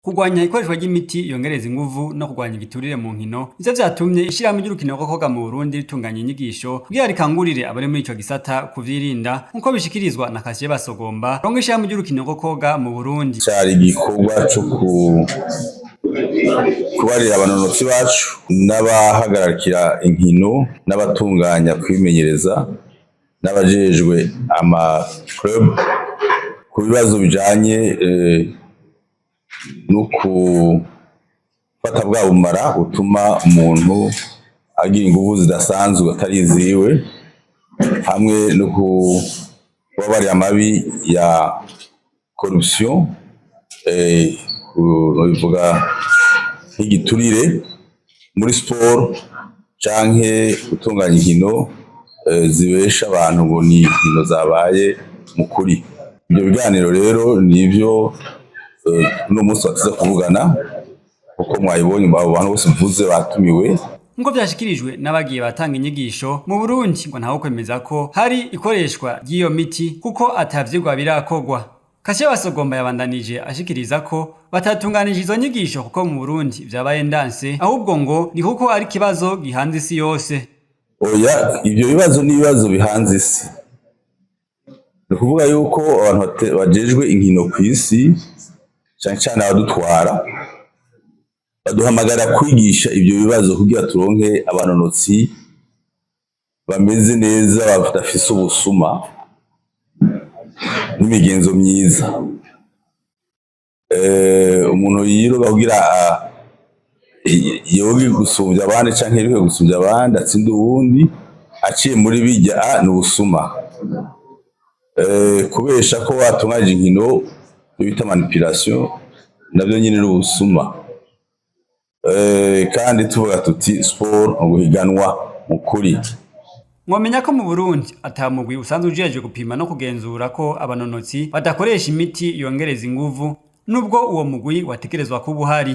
Kurwanya ikoreshwa ry'imiti yongereza inguvu no kurwanya igiturire mu nkino ivyo vyatumye ishirahamwe ry'urukino rwo kwoga mu Burundi ritunganya inyigisho kugira rikangurire abari muri ico gisata kuvyirinda nkuko bishikirizwa na Cassien BASOGOMBA rongo ishirahamwe ry'urukino rwo kwoga mu Burundi. Cari igikorwa co kubarira abanonotsi bacu n'abahagararikira inkino n'abatunganya kwimenyereza n'abajejwe ama club ku bibazo bijanye no kufata bwa bumara utuma umuntu agira inguvu zidasanzwe atariziwe hamwe no kubabarira amabi ya corruption bivuga nk'igiturire muri sport canke gutunganya inkino zibesha abantu ngo ni inkino zabaye mukuri. Ibyo biganiro rero nivyo no munsi watuza kuvugana uko mwayibonye abo bantu bose mvuze batumiwe nkuko vyashikirijwe n'abagiye batanga inyigisho mu Burundi ngo ntaho kwemeza ko hari ikoreshwa ry'iyo miti kuko atavyigwa birakogwa. Cassien BASOGOMBA yabandanije ashikiriza ko batatunganije izo nyigisho kuko mu Burundi vyabaye ndanse ahubwo ngo ni kuko ari kibazo gihanze isi yose. Oya, ivyo bibazo ni ibibazo bihanze isi. Ni kuvuga yuko abantu bajejwe inkino kw'isi cyane abadutwara baduhamagara kwigisha ibyo bibazo kugira turonke abanonotsi bameze neza badafise ubusuma n'imigenzo myiza. Umuntu yiroga kugira yoge gusumbya abandi canke yiroge gusumbya abandi atsinda uwundi aciye muri bijya n'ubusuma. Kubesha ko watungaje inkino bita manipulation navyo nyine n'ubusuma. Kandi tuvuga tuti sport uguhiganwa mukuri. Mwamenya ko mu Burundi atamugwi usanzwe ujeje gupima no kugenzura ko abanonotsi badakoresha imiti yongereza inguvu nubwo uwo mugwi watekerezwa kuba uhari.